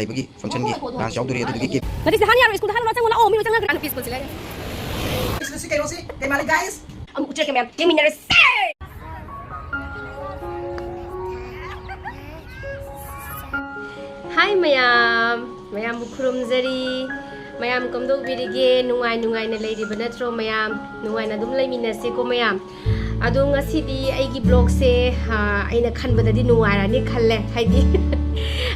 लेबगी function की dance याउदरी अदुगी की Nanti sih hani harus ikut hani macam mana? Oh, mimi macam mana? Peaceful sih lah. Isli kayo si, kay mali guys. Ang ucap kami, yang mimi harus. Hai mayam bukurum zari, mayam komdok birige, nungai na lady banatro mayam, nungai na dum lay minasi ko mayam. Ado nga sidi ay gi blog se ay na kan bada di nungai na ni kalle, hay di.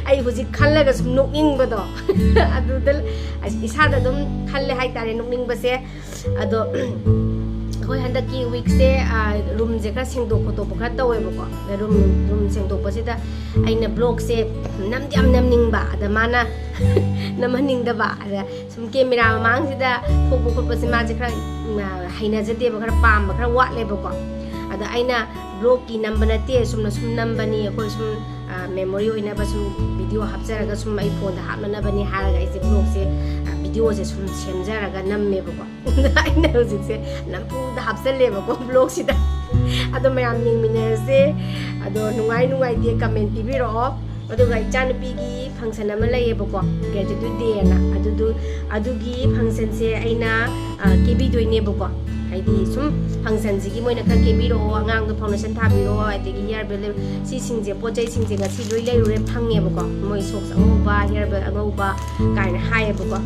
Ay husit kalle ga sum nukning bado. Ado dal isa da dum kalle hay tare nukning ba se. Ado Koi handa ki week se room je kra sengdok photo bokra tawe boko room sengdok pa sida aina blog se nam ning ba da mana namhaning da ba da sum camera mang sida thok bok pa se ma je kra haina jate ba kra pam ba kra wat le boko ada aina blog ki number na te sum number ni koi sum memory oina ba sum video hapjara ga sum ai phone da hapna na bani haraga ise blog se video se sum semjara ga namme boko aina hojik se nampu da hapsal le boko blog sida ado mayam ning miner se ado nungai de comment pibiro ado ga chan pi gi function ama lai boko gratitude day na adugi function se aina kebi doine boko haidi sum function ji gi moina kha kebiro angang do foundation thabiro adigi hair bel si singje pochai singje ga si loi lai re phange boko moi sok angba hair bel angba kaina hai boko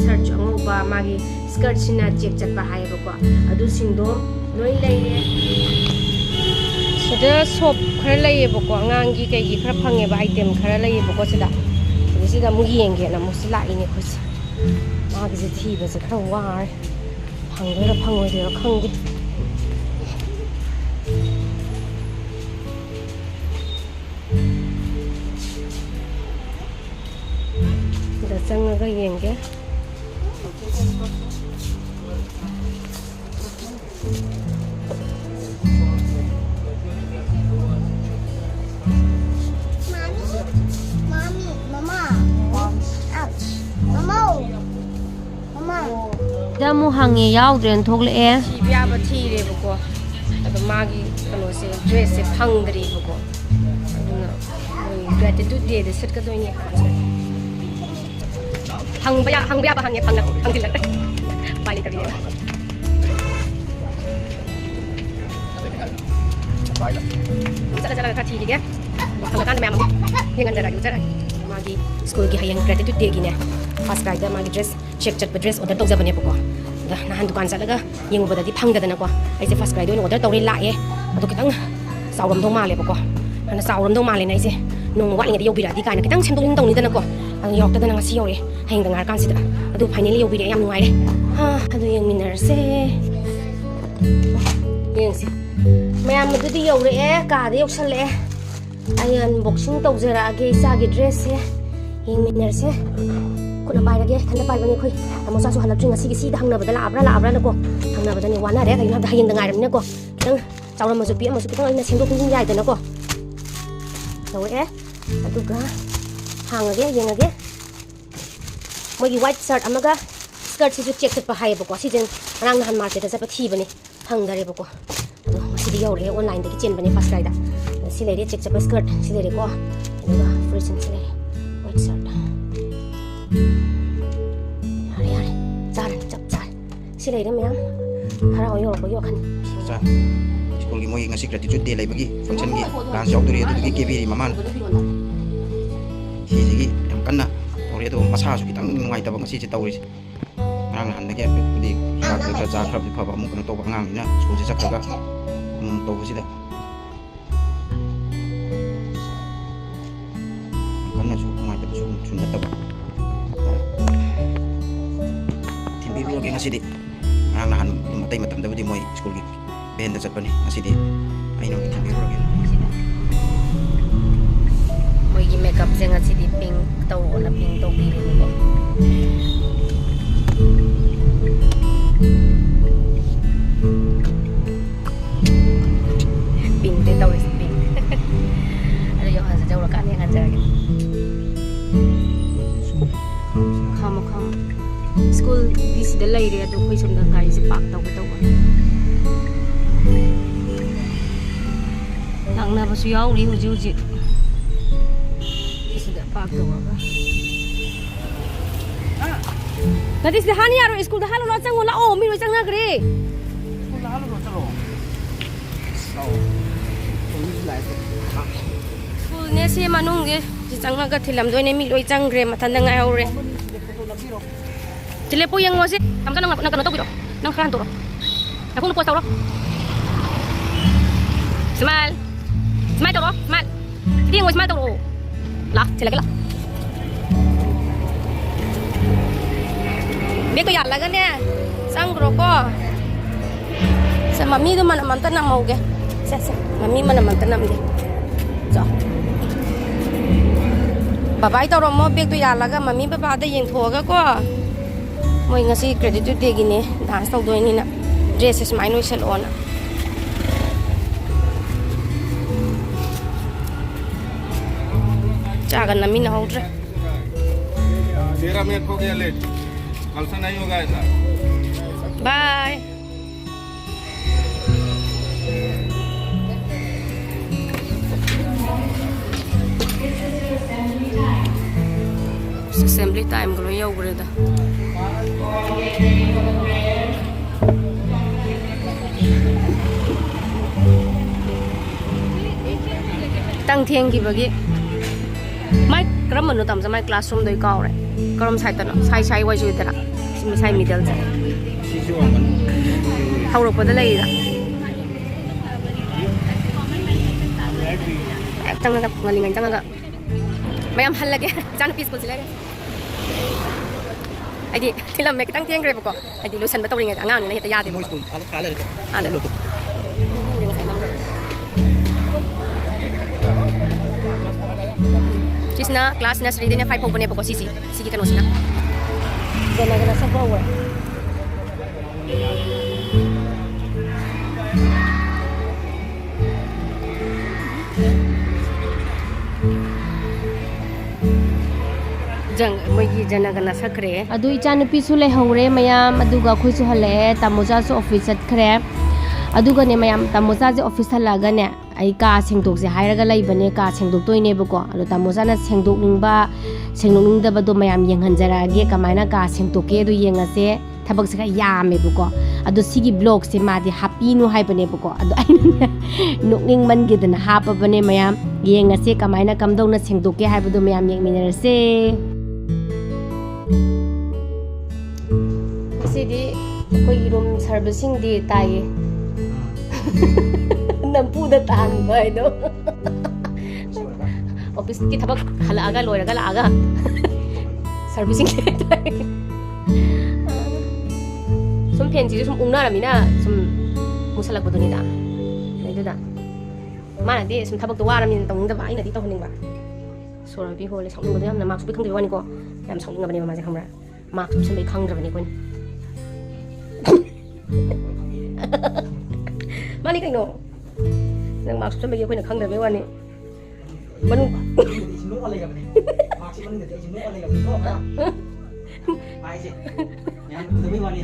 search angba magi skirt sina check chat ba hai boko adu singdo loi lai re sida shop khara lai boko angang gi kai gi khara phange ba item khara lai boko sida mu yenge na mu sila ini khosi magi je thi ba se khara war phangoi de khangdi da changa ga yenge Damu hangi yaudren thogle e thi bya ba thi re boko ado magi kano se dress se phangdri boko aduna moi gratitude day de set ka doine hang bya ba hangi phangdil la bali tabi Chala ka thi ge phang kan ma'am hingan jara jara magi school gi hayang gratitude day gi ne first guide magi dress check chat dress order tawja bane boko da nahan dukan salaga yeng boda di phang da na ko ai se first guide order tawri la e adu kitang sawram dong ma le boko ana sawram dong ma le na ise nong wa ngi yobi ra di kana kitang semdong dong ni da na ko ang yok da na ngasi yore hayeng da ngar kan sida adu finally yobi re yam nuai re ha adu yeng minar se yeng si mayam adu di yore e ka de yok sal le ai unboxing tawjara ge sa ge dress se yeng minar se kuna pai lagi thanda pai bani khoi amosa su halak tring asi gi si da hangna bada la abra na ko hangna bada ni wana re kai na da hayeng da ngai ram ne ko kitang chawra ma su pi ma su kitang ina singdo king yai da na ko so e aduga hangage yengage moi gi white shirt amaga skirt si su check set pa hai ba ko si jen rang han market da sa pa thi bani hang da re ba ko si di yaw re online da ki chen bani fast ride da si le re check set pa skirt si le re ko aduga free sin si le white shirt Silay na mayam haraw yo ko yo kan sa school gi moi ngasi gratitude day leibagi function gi dance yauduri adugi kebire maman hi gi yam kanna ori ado masa su kitang ngai tabang si tawri ngang han ge di ka ka ja khrab di phaba mu kan to ba ngang na school ji sakra ga to bu si da kanna su ngai tab su chun da tab timbi bi ge ngasi di nahan matay matam daw di moy school gi benda sa pani asidi ay no timbi ro gen moi gi makeup zenga sidi pink taw na pink taw bi rin ko pink te taw is pink ano yo han sa jaw ka ni han jara kham school this the lady ado koi som da gari se park taw nang na ba su yaw ri hu ji sida park taw ba Nanti sih hani aro school dah halu lo cang la oh mi lo cang nagre. Lalu lo calo. Sao. Ini lah itu. School ne sih manung ge cang naga thilam doi ne mi lo cang gre matan ngai aure. Telepo yang ngose tam kan nak nak biro. Nang kan toro. Aku lu post toro. Smile. Smile toro. Smile. Dia ngose smile toro. Lah, sila kala. Bek ko yalla gan ya. Sang roko. Sa mami do mana mantan na mau ge. Sa mami mana mantan nam ge. So. Babai toro mo bek do yalla ga mami baba da yeng thoga ko. Moi ngasi credit to de gini dance tau do ni na. Dresses mai no sel on. Chagan na min ho re. 13 minute हो गया late कल से नहीं होगा ऐसा Bye. Assembly time ko yaw gure da. Tang thieng ki bagi. Mai karam manu tam sa mai classroom doi kaw re. Karam sai ta no sai wai ju ta. Sim sai middle sa. Sisi wang kan. Hawro pa da lai da. Tang na ngalingan tang na. Mayam hal lagi. Jan peaceful sila. Adi tilam me kitang tiang grep ko. Adi lusan ba tawring ang ang na hita yadi mo. Mau school. Alat kala itu. Ada. Cisna class na sri din 5 pone ko sisi. Sige kanos na. Gana sa power. Jang moi gi jana gana sakre. adu icha nupi su le hore mayam aduga khoi su hale tamoja su office at khre aduga ne mayam tamoja je office halaga ne ai ka sengdok se hairaga lai bane ka sengdok toine bako alo tamoja na sengdok ning da ba do mayam yeng hanjara ge kamaina ka sengdok ke do yenga se thabak se ka yame bako adu sigi blog se ma di happy nu hai bane bako adu aina nokning man ge dana hapa bane mayam yenga se kamaina kamdong na sengdok ke hai bu do mayam yeng minara se Sidi koi room servicing di tai. Nampu da tang bai do. Office ki thabak halaga loiraga laga. Servicing di tai. Sum penji sum ungna ramina sum musalak bodoni da. Nai da. Mana di sum thabak to waramin tong da bai na di to honing ba. Sora bi hole song do yam na mak su bi khang de wani ko. Yam song nga bani ma je khamra. Mak su bi khang da bani ko. Mani kayo no. Nang maksud sa bagi ko na khang da bewa ni. Manu. Sino alay ka ba ni? Maximum ni sino alay ka ba? Mai si. Yan ko dabi wani.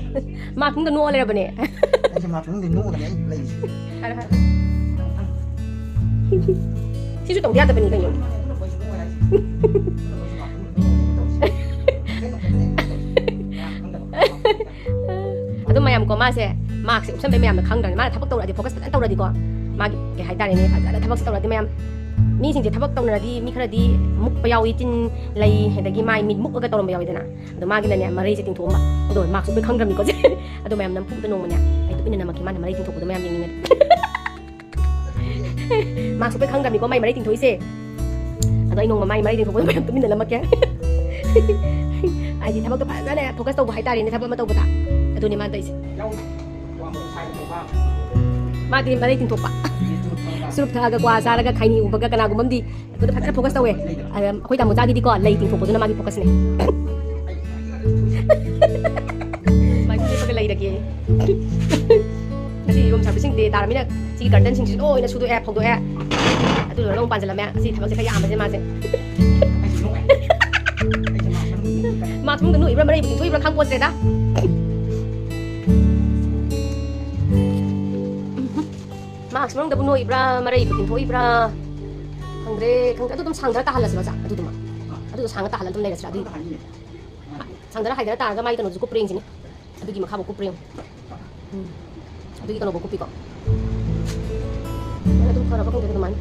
Mak nung no alay ba ni? Yan si maximum din no ka ni lay. Ara. Sisu tong dia ta ba ni kayo? Ado mayam ko ma se mak se usam be mayam na khang da ma thabak tawra di focus tan tawra di ko ma ke hai ta ni fa thabak tawra di mayam mi sing je thabak tawra di mi khara di muk pa yawi tin lai hedagi mai mi muk ga tawra ba yawi dana ado ma gi na ne mari se ting thoma ado mak su be khang da mi ko je ado mayam nam pu da no ma nya ai tu ina na ma ki ma mari ting thoko da mayam yeng ni mak su be khang da mi ko mai mari ting thoi se ado ai no ma mai mari ting thoko da mayam tu min na ma kya ai ji thabak ta fa na focus tawba hai ta ni thabak ma tawba ta ado ni man ta ise ma di mari tin topa surup tha ga kwa sa ga khaini u ga kana gu mamdi ko da phata focus tawe khoi ta mo ta di ko lai tin topo na ma gi focus ne ma gi pa ga lai da ke asi room servicing de ta ramina si garden sing si oi na su do app phong do app adu lo long pan jala ma si thabak se ka ya ma je ma se ma thung da nu ibra mari tin thoi ibra khang po se da mak semang da buno ibra marai butin thoi ibra khangre khang adu tum sang da ta halas ba sa adu tum sang ta halal tum nei da sa adu 상대라 하이드라 따라가 마이 그노 주고 프링지니 아두기 막 하고 프링 아두기 그노 보고 삐고 내가 좀 걸어봐 근데 그만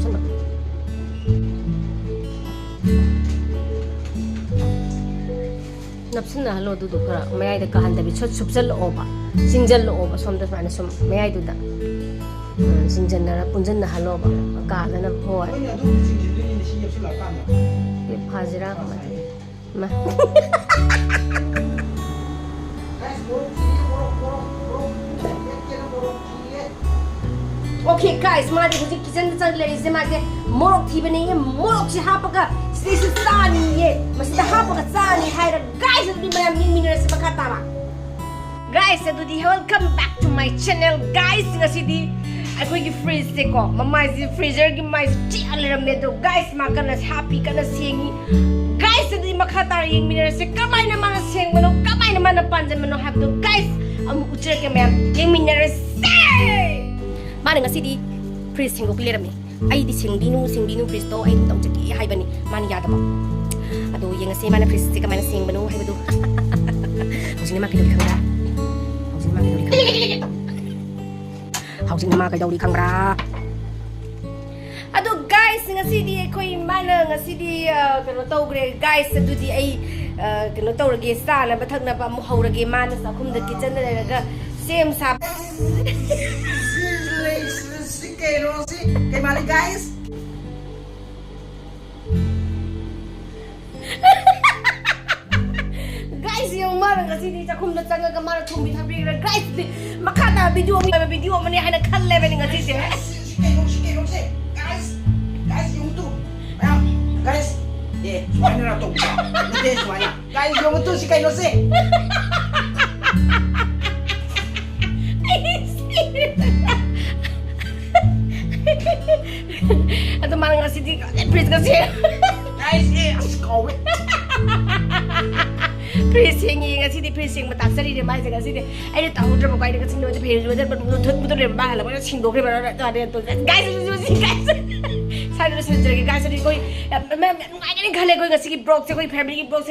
천다 납순나 할로 두두 그라 마이드 까 한다비 첫 숲절 오바 싱절 오바 som다 많이 좀 마이드다 싱전나 분전나 할로 바 까다나 호아 아니 아도 진진들이 신경 쓸 나간다. 파지라 마 Okay guys, मारे मुझे kitchen में चल रही है मारे मोरक थी बनी है मोरक से हाँ पका स्टेशन सानी है मस्ती हाँ पका सानी है रा guys तो दी मैं मिनरल से पका तावा guys तो दी welcome back to my channel guys ngasih di aku lagi freeze se ko mama si freezer ki mais ti alam me do guys makan nas happy kana sengi guys to di makata yang mineral se kamay na mana seng mano kamay na mana panjan mano have to guys am ucer ke ma'am yang mineral se Mana ngasi di freeze sing ko clear me. Ai di sing binu freeze to ai tong chaki hai bani mani ya da ba. Ado yang ngasi mana freeze ka mana sing banu hai badu. Hausing ma ka dori khangra. Hausing ma ka dori khangra. Ado guys ngasi di koi mana ngasi di kano tau gre guys adu di ai kano tau rage sa na bathak na ba mu haurage mana sa khum da kitchen da daga same sa Kayak mana guys? Guys, yung marang kasi di cakum na tanga ka marang tumbi tabi na guys di makata video mo ni hay nagkan level nga sisi. Guys, yung tu. Ayan, guys. Semuanya na to. Hindi, semuanya. Guys, yung tu si Kaino si. Atau marang kasi di please kasi. Guys, asuk. Pressing nga si di pressing matak sari di mai nga si di ai tahu drama kai nga sing no de phe de betul de ba la ba sing do ke ba da de to guys guys sai do se guys di koi मैं ai ni khale koi nga si ki blog se koi family ki blog